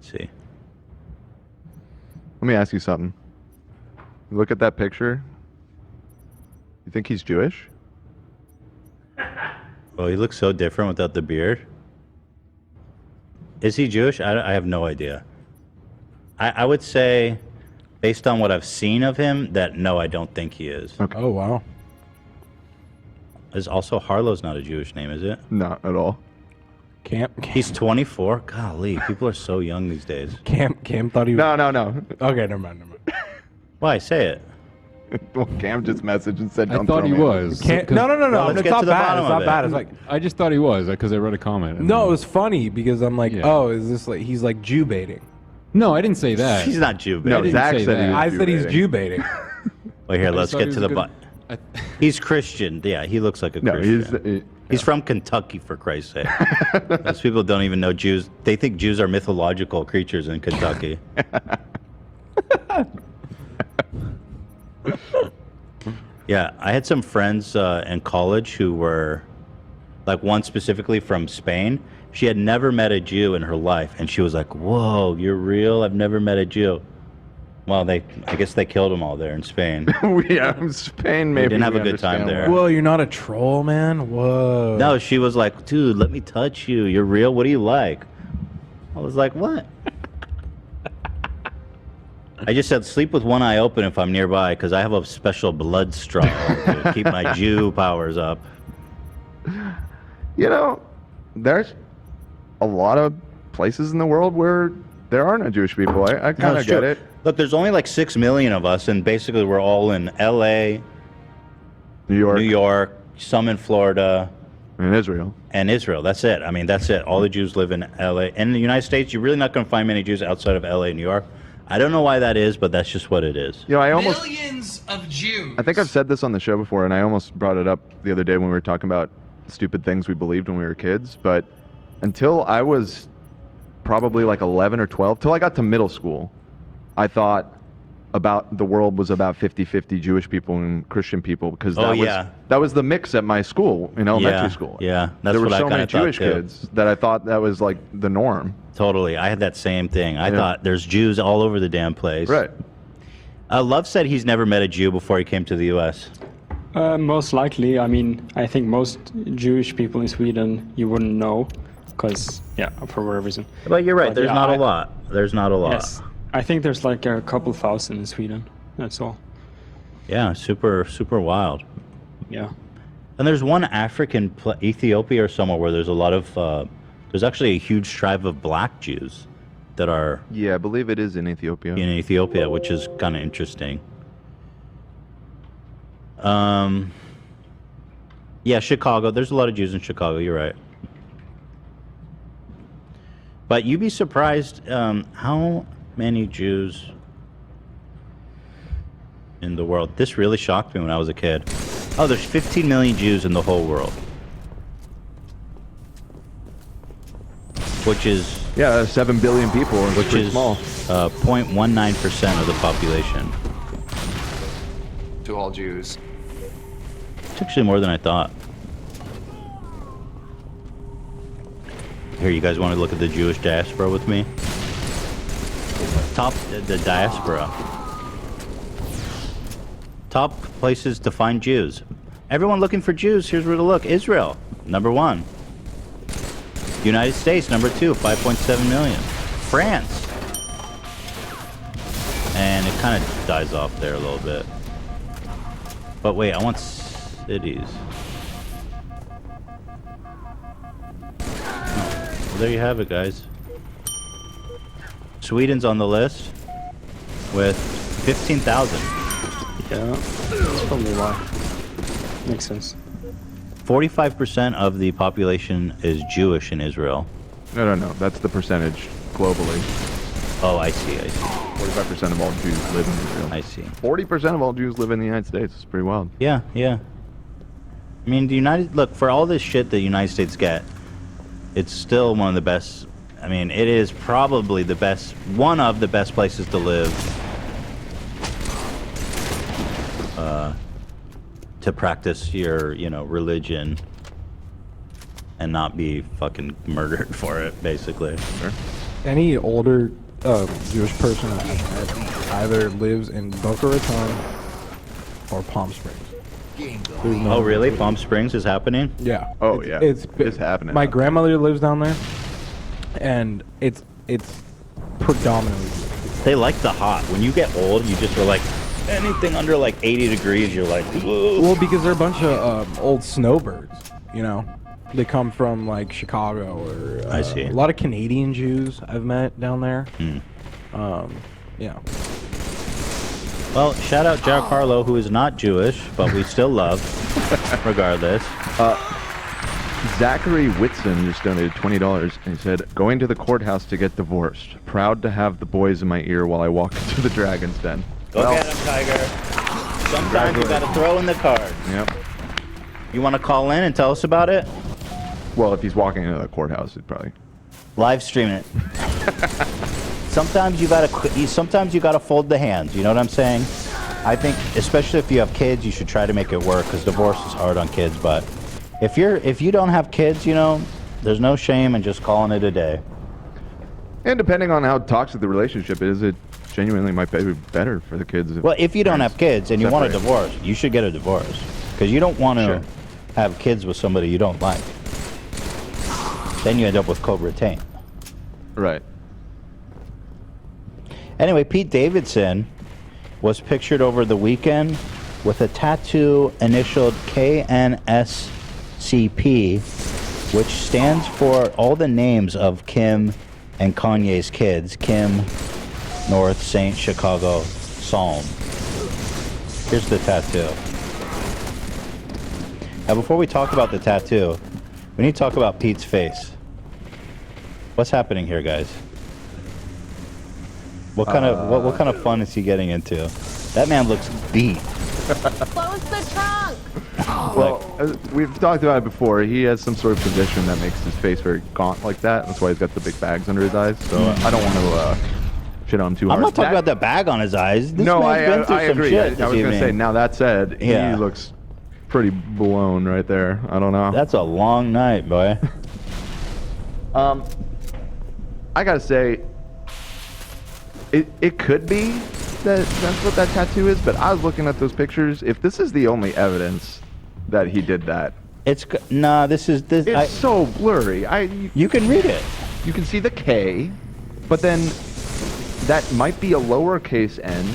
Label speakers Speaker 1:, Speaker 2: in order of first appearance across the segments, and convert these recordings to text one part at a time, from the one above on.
Speaker 1: Let's see.
Speaker 2: Let me ask you something. Look at that picture. You think he's Jewish?
Speaker 1: Well, he looks so different without the beard. Is he Jewish? I have no idea. I would say, based on what I've seen of him, that no, I don't think he is.
Speaker 2: Okay.
Speaker 3: Oh, wow.
Speaker 1: Is also Harlow's not a Jewish name, is it?
Speaker 2: Not at all.
Speaker 1: He's 24. Golly, people are so young these days.
Speaker 3: Cam thought he was...
Speaker 2: No.
Speaker 3: Okay, never mind.
Speaker 1: Why? Say it.
Speaker 2: Well, Cam just messaged and said,
Speaker 4: I
Speaker 2: "Don't
Speaker 4: thought
Speaker 2: throw
Speaker 4: he
Speaker 2: me under
Speaker 4: was.
Speaker 2: the bus."
Speaker 3: No,
Speaker 1: let's
Speaker 3: it's
Speaker 1: get
Speaker 3: not
Speaker 1: to the
Speaker 3: bad.
Speaker 1: bottom
Speaker 3: It's not
Speaker 1: of
Speaker 3: bad.
Speaker 1: it.
Speaker 3: It's like...
Speaker 4: I just thought he was because I read a comment. and
Speaker 3: No,
Speaker 4: then-
Speaker 3: it was funny because I'm like,
Speaker 4: Yeah.
Speaker 3: oh, is this like... He's like Jew baiting.
Speaker 4: No, I didn't say that.
Speaker 1: He's not Jew
Speaker 2: No,
Speaker 4: I didn't
Speaker 2: Zach
Speaker 4: say
Speaker 2: said he
Speaker 4: that.
Speaker 2: was
Speaker 3: I said he's
Speaker 2: Jew
Speaker 3: Jew baiting.
Speaker 1: Wait, here,
Speaker 4: I
Speaker 1: let's
Speaker 4: thought
Speaker 1: get
Speaker 4: he
Speaker 1: to
Speaker 4: was
Speaker 1: the
Speaker 4: good-
Speaker 1: bottom. He's Christian. Yeah, he looks like a
Speaker 2: No,
Speaker 1: Christian. He's from Kentucky, for Christ's sake. Those people don't even know Jews. They think Jews are mythological creatures in Kentucky. Yeah, I had some friends in college who were, like one specifically from Spain. She had never met a Jew in her life, and she was like, "Whoa, you're real? I've never met a Jew." Well, I guess they killed them all there in Spain.
Speaker 2: Yeah, Spain maybe.
Speaker 1: We didn't have
Speaker 2: we
Speaker 1: a good time
Speaker 2: understand
Speaker 1: there.
Speaker 2: why.
Speaker 3: Whoa, you're not a troll, man? Whoa.
Speaker 1: No, she was like, "Dude, let me touch you. You're real. What do you like?" I was like, "What?" I just said, "Sleep with one eye open if I'm nearby, because I have a special blood straw to keep my Jew powers up."
Speaker 2: You know, there's a lot of places in the world where there are no Jewish people. I kind of get it.
Speaker 1: Look, there's only like 6 million of us, and basically we're all in L.A.,
Speaker 2: New
Speaker 1: York, some in Florida,
Speaker 2: and Israel.
Speaker 1: And Israel. That's it. I mean, that's it. All the Jews live in L.A. In the United States, you're really not going to find many Jews outside of L.A. and New York. I don't know why that is, but that's just what it is.
Speaker 2: You know, I almost.
Speaker 5: Millions of Jews.
Speaker 2: I think I've said this on the show before, and I almost brought it up the other day when we were talking about stupid things we believed when we were kids. But until I was probably like 11 or 12, till I got to middle school, I thought about the world was about 50-50 Jewish people and Christian people, because that was the mix at my school in elementary school.
Speaker 1: Yeah, that's
Speaker 2: there were
Speaker 1: what I
Speaker 2: so many
Speaker 1: kinda thought,
Speaker 2: Jewish
Speaker 1: too.
Speaker 2: kids that I thought that was like the norm.
Speaker 1: Totally. I had that same thing. I
Speaker 2: Yeah.
Speaker 1: thought there's Jews all over the damn place.
Speaker 2: Right.
Speaker 1: Love said he's never met a Jew before he came to the U.S.
Speaker 6: Most likely. I mean, I think most Jewish people in Sweden you wouldn't know, because for whatever reason.
Speaker 1: But you're right.
Speaker 6: But
Speaker 1: There's
Speaker 6: yeah,
Speaker 1: not a lot. There's not a lot.
Speaker 6: Yes, I think there's like a couple thousand in Sweden. That's all.
Speaker 1: Yeah, super wild.
Speaker 6: Yeah.
Speaker 1: And there's one African, Ethiopia or somewhere, where there's a lot of, there's actually a huge tribe of black Jews that are
Speaker 2: Yeah, I believe it is in Ethiopia.
Speaker 1: in Ethiopia, which is kind of interesting. Yeah, Chicago. There's a lot of Jews in Chicago. You're right. But you'd be surprised how many Jews in the world. This really shocked me when I was a kid. Oh, there's 15 million Jews in the whole world. Which is...
Speaker 2: Yeah, 7 billion people. It's
Speaker 1: which
Speaker 2: pretty
Speaker 1: is
Speaker 2: small.
Speaker 1: 0.19% of the population.
Speaker 7: To all Jews.
Speaker 1: It's actually more than I thought. Here, you guys want to look at the Jewish diaspora with me? The diaspora. Top places to find Jews. Everyone looking for Jews, here's where to look. Israel, number 1. United States, number 2, 5.7 million. France. And it kind of dies off there a little bit. But wait, I want cities. Well, there you have it, guys. Sweden's on the list with 15,000.
Speaker 6: Yeah, that's probably why. Makes sense.
Speaker 1: 45% of the population is Jewish in Israel.
Speaker 2: No. That's the percentage globally.
Speaker 1: Oh, I see.
Speaker 2: 45% of all Jews live in Israel.
Speaker 1: I see.
Speaker 2: 40% of all Jews live in the United States. It's pretty wild.
Speaker 1: Yeah. I mean, look, for all this shit the United States get, it's still one of the best. I mean, it is probably one of the best places to live. To practice your, religion and not be fucking murdered for it, basically.
Speaker 2: Sure.
Speaker 3: any older Jewish person I've met either lives in Boca Raton or Palm Springs. There's no
Speaker 1: Oh, really? Palm Springs is happening?
Speaker 3: Yeah.
Speaker 2: Oh, yeah. It's happening.
Speaker 3: My grandmother lives down there, and it's predominantly Jewish.
Speaker 1: They like the hot. When you get old, you just are like, anything under like 80 degrees, you're like, whoa.
Speaker 3: Well, because they're a bunch of old snowbirds, you know. They come from like Chicago or
Speaker 1: I see.
Speaker 3: A lot of Canadian Jews I've met down there. Yeah.
Speaker 1: Well, shout out Giancarlo, who is not Jewish, but we still love, regardless.
Speaker 2: Zachary Whitson just donated $20, and he said, "Going to the courthouse to get divorced. Proud to have the boys in my ear while I walk into the Dragon's Den."
Speaker 1: Go get him, Tiger. Sometimes you gotta throw in the card.
Speaker 2: Yep.
Speaker 1: You want to call in and tell us about it?
Speaker 2: Well, if he's walking into the courthouse, he'd probably.
Speaker 1: Live stream it. Sometimes you gotta fold the hands. You know what I'm saying? I think, especially if you have kids, you should try to make it work because divorce is hard on kids. But if you don't have kids, you know, there's no shame in just calling it a day.
Speaker 2: And depending on how toxic the relationship is, it genuinely might be better for the kids.
Speaker 1: Well, if you don't have kids and you want a
Speaker 2: separate.
Speaker 1: divorce, you should get a divorce because you don't want to
Speaker 2: Sure.
Speaker 1: have kids with somebody you don't like. Then you end up with Cobra Taint.
Speaker 2: Right.
Speaker 1: Anyway, Pete Davidson was pictured over the weekend with a tattoo initialed KNSCP, which stands for all the names of Kim and Kanye's kids. Kim, North, Saint, Chicago, Psalm. Here's the tattoo. Now, before we talk about the tattoo, we need to talk about Pete's face. What's happening here, guys? What kind of fun is he getting into? That man looks beat.
Speaker 5: Close the trunk.
Speaker 2: Well, we've talked about it before. He has some sort of condition that makes his face very gaunt like that. That's why he's got the big bags under his eyes. So I don't want to shit on him too hard.
Speaker 1: I'm not talking about the bag on his eyes. This
Speaker 2: No,
Speaker 1: man's been through
Speaker 2: I
Speaker 1: some
Speaker 2: agree.
Speaker 1: shit
Speaker 2: I was
Speaker 1: this
Speaker 2: going to say,
Speaker 1: evening.
Speaker 2: now that said,
Speaker 1: Yeah.
Speaker 2: he looks pretty blown right there. I don't know.
Speaker 1: That's a long night, boy.
Speaker 2: I got to say, it could be that's what that tattoo is, but I was looking at those pictures. If this is the only evidence that he did that,
Speaker 1: This.
Speaker 2: it's so blurry.
Speaker 1: You can read it.
Speaker 2: You can see the K, but then that might be a lowercase n,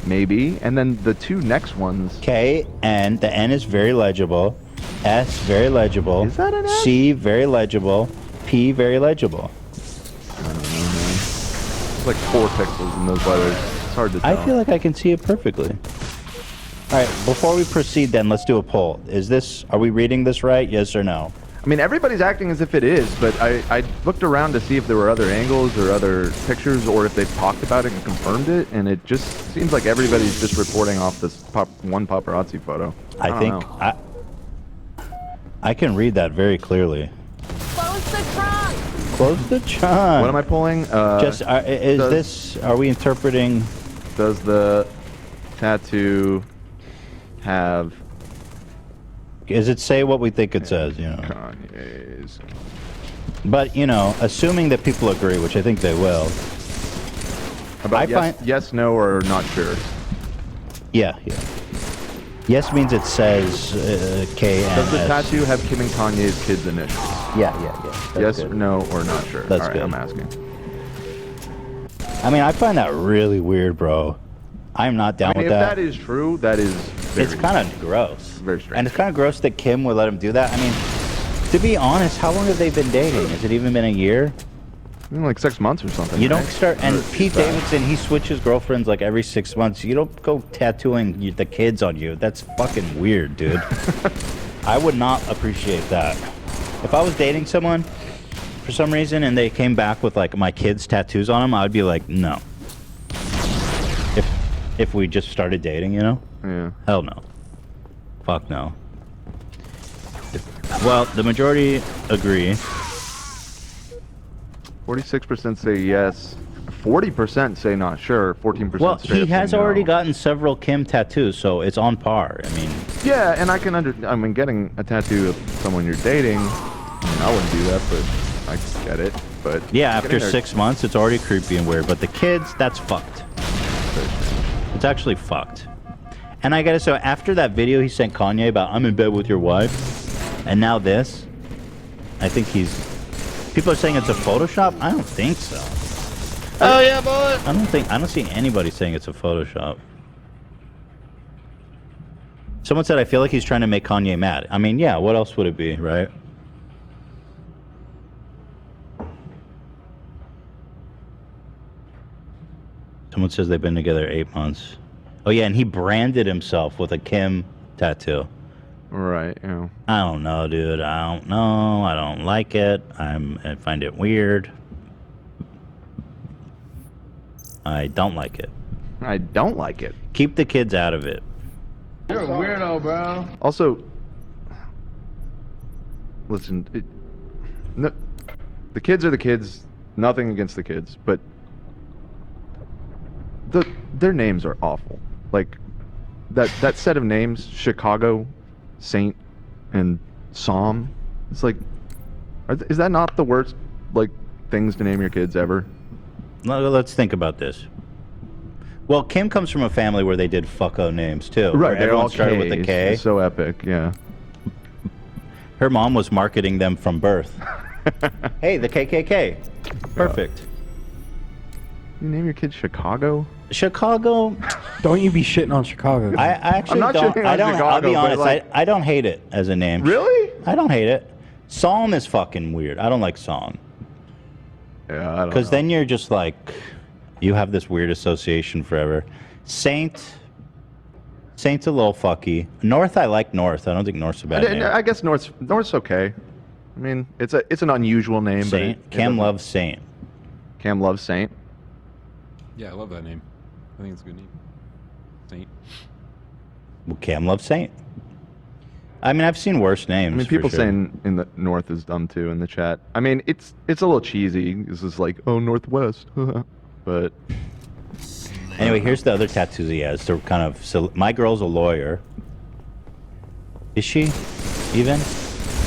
Speaker 2: maybe, and then the two next ones.
Speaker 1: K, N. The N is very legible. S, very legible.
Speaker 2: Is that an S?
Speaker 1: C, very legible. P, very legible.
Speaker 2: It's like 4 pixels in those letters. It's hard to tell.
Speaker 1: I feel like I can see it perfectly. All right, before we proceed then, let's do a poll. Are we reading this right, yes or no?
Speaker 2: I mean, everybody's acting as if it is, but I looked around to see if there were other angles or other pictures or if they've talked about it and confirmed it, and it just seems like everybody's just reporting off this one paparazzi photo. I don't know.
Speaker 1: I can read that very clearly.
Speaker 5: Close the trunk.
Speaker 1: Close the trunk.
Speaker 2: What am I pulling?
Speaker 1: Are we interpreting?
Speaker 2: Does the tattoo have
Speaker 1: Does it say what we think it says, you know?
Speaker 2: Kanye's?
Speaker 1: But, you know, assuming that people agree, which I think they will.
Speaker 2: About yes, no, or not sure?
Speaker 1: Yeah. Yes means it says KNS.
Speaker 2: Does the tattoo have Kim and Kanye's kids' initials?
Speaker 1: Yeah.
Speaker 2: Yes, no, or not sure?
Speaker 1: That's
Speaker 2: All right,
Speaker 1: good.
Speaker 2: I'm asking.
Speaker 1: I mean, I find that really weird, bro. I'm not down with
Speaker 2: if
Speaker 1: that.
Speaker 2: that is true, that is
Speaker 1: It's kind of gross.
Speaker 2: Very strange.
Speaker 1: And it's kind of gross that Kim would let him do that. I mean, to be honest, how long have they been dating? Has it even been a year?
Speaker 2: like 6 months or something.
Speaker 1: You
Speaker 2: right?
Speaker 1: don't start, and
Speaker 2: Or
Speaker 1: Pete
Speaker 2: that.
Speaker 1: Davidson, he switches girlfriends like every 6 months. You don't go tattooing the kids on you. That's fucking weird, dude. I would not appreciate that. If I was dating someone for some reason and they came back with like my kids' tattoos on them, I would be like, no. If we just started dating, you know?
Speaker 2: Yeah.
Speaker 1: Hell no. Fuck no. Well, the majority agree.
Speaker 2: 46% say yes. 40% say not sure. 14%
Speaker 1: Well,
Speaker 2: straight
Speaker 1: he
Speaker 2: up say
Speaker 1: has
Speaker 2: no.
Speaker 1: already gotten several Kim tattoos, so it's on par. I mean,
Speaker 2: Yeah, and I mean, getting a tattoo of someone you're dating, I mean, I wouldn't do that, but I get it, but
Speaker 1: Yeah, after
Speaker 2: getting their-
Speaker 1: 6 months, it's already creepy and weird. But the kids, that's fucked. It's actually fucked. And I gotta say, after that video he sent Kanye about I'm in bed with your wife, and now this, I think he's. People are saying it's a Photoshop. I don't think so.
Speaker 8: Oh yeah, boy.
Speaker 1: I don't see anybody saying it's a Photoshop. Someone said I feel like he's trying to make Kanye mad. I mean, yeah. What else would it be, right? Someone says they've been together 8 months. Oh yeah, and he branded himself with a Kim tattoo.
Speaker 2: Right. Yeah.
Speaker 1: I don't know, dude. I don't know. I don't like it. I find it weird. I don't like it.
Speaker 2: I don't like it.
Speaker 1: Keep the kids out of it.
Speaker 8: You're a weirdo, bro.
Speaker 2: Also, listen, no, the kids are the kids. Nothing against the kids, but their names are awful. Like that set of names, Chicago, Saint, and Psalm. It's like, is that not the worst like things to name your kids ever?
Speaker 1: Let's think about this. Well, Kim comes from a family where they did fucko names too.
Speaker 2: Right,
Speaker 1: where
Speaker 2: they're
Speaker 1: everyone
Speaker 2: all
Speaker 1: started with the
Speaker 2: Ks.
Speaker 1: K.
Speaker 2: It's so epic, yeah.
Speaker 1: Her mom was marketing them from birth. Hey, the KKK. Perfect.
Speaker 2: You name your kid Chicago?
Speaker 1: Chicago.
Speaker 3: Don't you be shitting on Chicago.
Speaker 1: I actually
Speaker 2: not
Speaker 1: don't.
Speaker 2: shitting
Speaker 1: I
Speaker 2: on
Speaker 1: don't. I'll
Speaker 2: Chicago,
Speaker 1: be
Speaker 2: but,
Speaker 1: honest.
Speaker 2: like-
Speaker 1: I don't hate it as a name.
Speaker 2: Really?
Speaker 1: I don't hate it. Psalm is fucking weird. I don't like Psalm.
Speaker 2: Yeah, I don't know.
Speaker 1: Because then you're just like, you have this weird association forever. Saint's a little fucky. North, I like North. I don't think North's a bad name.
Speaker 2: I guess North's okay. I mean, it's an unusual name,
Speaker 1: Saint.
Speaker 2: but
Speaker 1: Cam
Speaker 2: doesn't-
Speaker 1: loves Saint.
Speaker 2: Cam loves Saint.
Speaker 4: Yeah, I love that name. I think it's a good name. Saint.
Speaker 1: Well, Cam loves Saint. I mean, I've seen worse names.
Speaker 2: I mean,
Speaker 1: for
Speaker 2: people
Speaker 1: sure.
Speaker 2: saying in the North is dumb too in the chat. I mean, it's a little cheesy. This is like, oh, Northwest, but
Speaker 1: Anyway, here's the other tattoos he has. They're kind of. My girl's a lawyer. Is she? Even?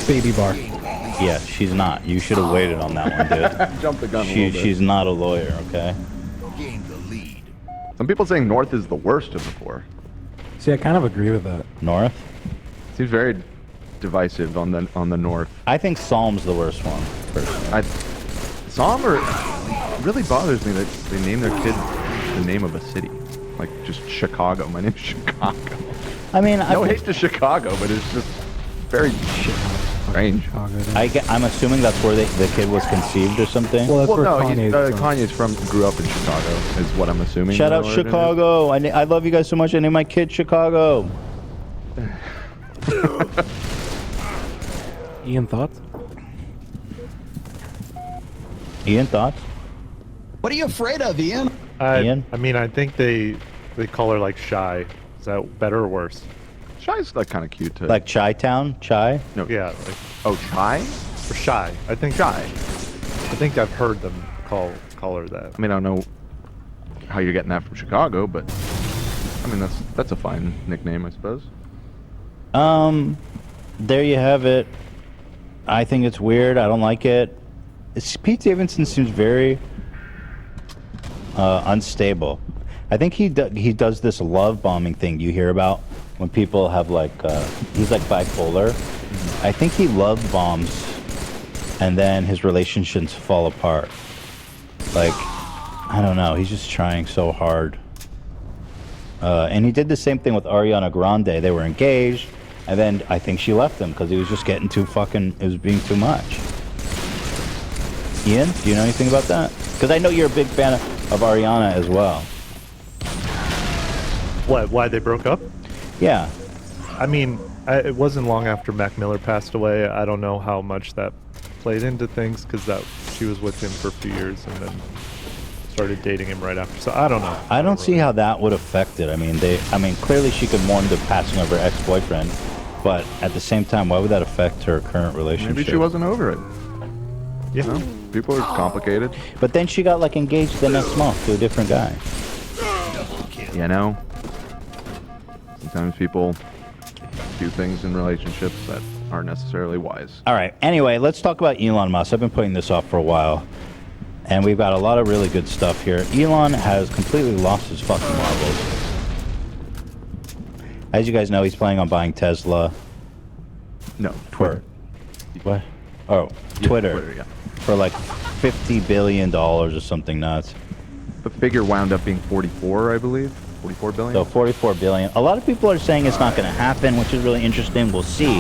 Speaker 3: Baby bar.
Speaker 1: Yeah, she's not. You should have waited on that one, dude.
Speaker 2: jump the gun a little bit.
Speaker 1: She's not a lawyer, okay?
Speaker 2: Some people saying North is the worst of the four.
Speaker 3: See, I kind of agree with that.
Speaker 1: North?
Speaker 2: Seems very divisive on the North.
Speaker 1: I think Psalm's the worst one, personally.
Speaker 2: Psalm it really bothers me that they name their kid the name of a city, like just Chicago. My name's Chicago.
Speaker 1: I mean,
Speaker 2: No hate to Chicago, but it's just very strange.
Speaker 1: I'm assuming that's where the kid was conceived or something.
Speaker 3: Well, that's
Speaker 2: Well,
Speaker 3: where
Speaker 2: no,
Speaker 3: Kanye's from.
Speaker 2: Kanye's grew up in Chicago, is what I'm assuming.
Speaker 1: Shout
Speaker 2: the
Speaker 1: out
Speaker 2: origin is.
Speaker 1: Chicago. I love you guys so much. I named my kid Chicago.
Speaker 3: Ian, thoughts?
Speaker 1: Ian, thoughts?
Speaker 9: What are you afraid of, Ian?
Speaker 1: Ian?
Speaker 10: I mean, I think they call her like Shy. Is that better or worse?
Speaker 2: Shy's like kind of cute too.
Speaker 1: Like Chi-Town? Chai?
Speaker 2: No.
Speaker 10: Yeah. Like,
Speaker 2: Chai?
Speaker 10: or Shy. I think
Speaker 2: Shy.
Speaker 10: I think I've heard them call her that.
Speaker 2: I mean, I don't know how you're getting that from Chicago, but I mean that's a fine nickname, I suppose.
Speaker 1: There you have it. I think it's weird. I don't like it. Pete Davidson seems very unstable. I think he does this love bombing thing you hear about when people have like he's like bipolar. I think he love bombs and then his relationships fall apart. Like, I don't know. He's just trying so hard. And he did the same thing with Ariana Grande. They were engaged, and then I think she left him because he was just getting too fucking. It was being too much. Ian, do you know anything about that? Because I know you're a big fan of Ariana as well.
Speaker 10: What? Why they broke up?
Speaker 1: Yeah.
Speaker 10: I mean, it wasn't long after Mac Miller passed away. I don't know how much that played into things because she was with him for a few years and then started dating him right after. So I don't know.
Speaker 1: I don't see how that would affect it. I mean, clearly she could mourn the passing of her ex-boyfriend, but at the same time, why would that affect her current relationship?
Speaker 2: Maybe she wasn't over it.
Speaker 10: Yeah.
Speaker 2: You know, people are complicated.
Speaker 1: But then she got like engaged the next month to a different guy.
Speaker 2: You know, sometimes people do things in relationships that aren't necessarily wise.
Speaker 1: All right. Anyway, let's talk about Elon Musk. I've been putting this off for a while, and we've got a lot of really good stuff here. Elon has completely lost his fucking marbles. As you guys know, he's planning on buying Tesla.
Speaker 2: No, Twitter.
Speaker 1: What? Oh, Twitter.
Speaker 2: Twitter, yeah.
Speaker 1: For like $50 billion or something nuts.
Speaker 2: The figure wound up being 44, I believe. 44 billion?
Speaker 1: So 44 billion. A lot of people are saying it's not going to happen, which is really interesting. We'll see.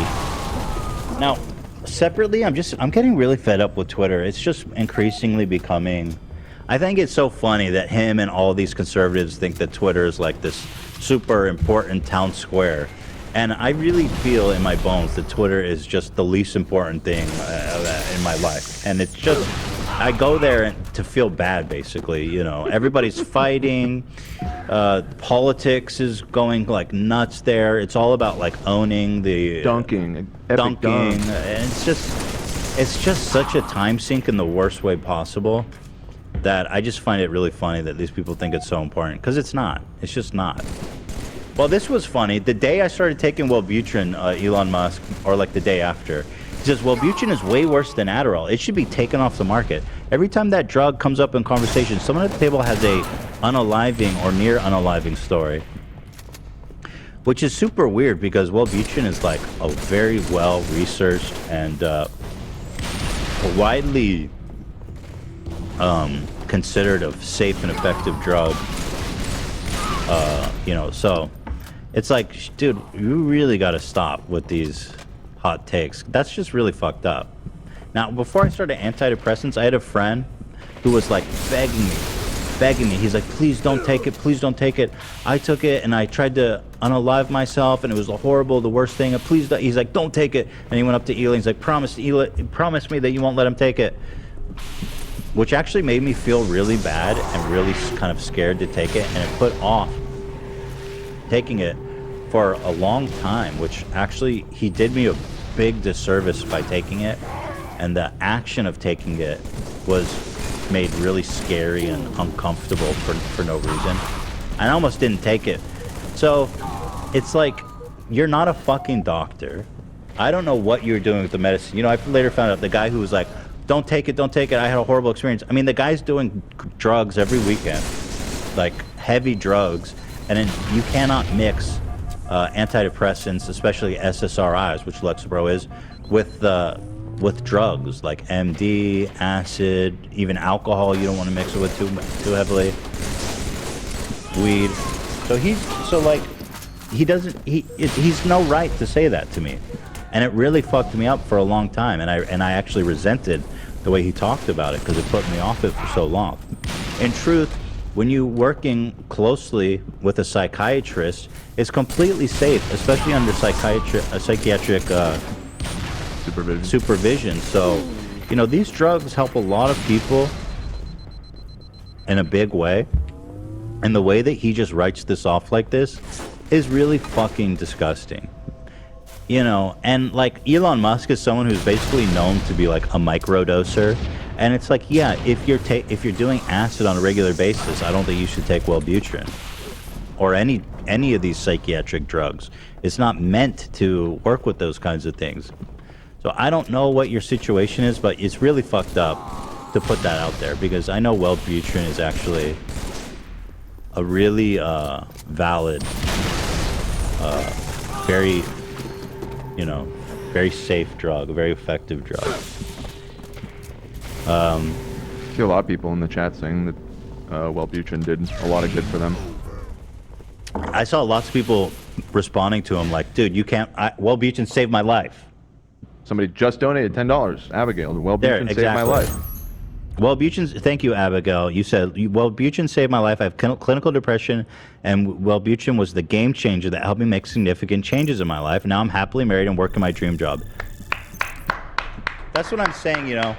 Speaker 1: Now, separately, I'm getting really fed up with Twitter. It's just increasingly becoming... I think it's so funny that him and all these conservatives think that Twitter is like this super important town square. And I really feel in my bones that Twitter is just the least important thing in my life. And it's just, I go there to feel bad, basically. You know, everybody's fighting. Politics is going like nuts there. It's all about like owning the
Speaker 2: dunking.
Speaker 1: And it's just such a time sink in the worst way possible that I just find it really funny that these people think it's so important, because it's not. It's just not. Well, this was funny. The day I started taking Wellbutrin, Elon Musk, or like the day after, he says, Wellbutrin is way worse than Adderall. It should be taken off the market. Every time that drug comes up in conversation, someone at the table has a unaliving or near unaliving story. Which is super weird, because Wellbutrin is like a very well-researched and widely considered a safe and effective drug. You know, so it's like, dude, you really got to stop with these hot takes. That's just really fucked up. Now, before I started antidepressants, I had a friend who was like begging me. He's like, please don't take it. Please don't take it. I took it and I tried to unalive myself and it was the worst thing. Please don't. He's like, don't take it. And he went up to Eli. He's like, promise me that you won't let him take it. Which actually made me feel really bad and really kind of scared to take it, and it put off taking it for a long time, which actually he did me a big disservice by taking it, and the action of taking it was made really scary and uncomfortable for no reason. I almost didn't take it. So it's like, you're not a fucking doctor. I don't know what you're doing with the medicine. You know, I later found out the guy who was like, don't take it, don't take it. I had a horrible experience. I mean, the guy's doing drugs every weekend, like heavy drugs, and then you cannot mix antidepressants, especially SSRIs, which Lexapro is, with drugs like MD, acid, even alcohol. You don't want to mix it with too heavily. Weed. So he's no right to say that to me, and it really fucked me up for a long time. And I actually resented the way he talked about it, because it put me off it for so long. In truth, when you're working closely with a psychiatrist, it's completely safe, especially under psychiatric supervision. So, you know, these drugs help a lot of people in a big way. And the way that he just writes this off like this is really fucking disgusting. You know, and like Elon Musk is someone who's basically known to be like a microdoser, and it's like, yeah, if you're doing acid on a regular basis, I don't think you should take Wellbutrin or any of these psychiatric drugs. It's not meant to work with those kinds of things. So I don't know what your situation is, but it's really fucked up to put that out there, because I know Wellbutrin is actually a really valid, very, you know, very safe drug, a very effective drug.
Speaker 2: I see a lot of people in the chat saying that Wellbutrin did a lot of good for them.
Speaker 1: I saw lots of people responding to him like, dude, you can't, Wellbutrin saved my life.
Speaker 2: Somebody just donated $10. Abigail, Wellbutrin saved my life.
Speaker 1: Wellbutrin, thank you, Abigail. You said, Wellbutrin saved my life. I have clinical depression, and Wellbutrin was the game changer that helped me make significant changes in my life. Now I'm happily married and working my dream job. That's what I'm saying, you know.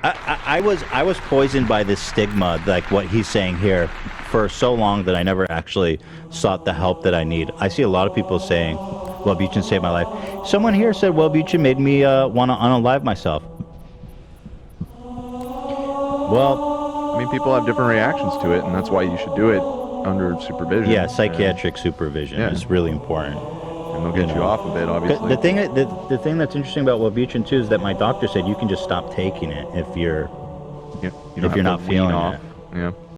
Speaker 1: I was poisoned by this stigma, like what he's saying here, for so long that I never actually sought the help that I need. I see a lot of people saying, Wellbutrin saved my life. Someone here said Wellbutrin made me want to unalive myself. Well,
Speaker 2: I mean, people have different reactions to it, and that's why you should do it under supervision.
Speaker 1: Yeah, psychiatric supervision is really important.
Speaker 2: and they'll get you off of it. Obviously,
Speaker 1: The thing that's interesting about Wellbutrin too is that my doctor said you can just stop taking it if you're
Speaker 2: you
Speaker 1: if you're not feeling it.
Speaker 2: Yeah.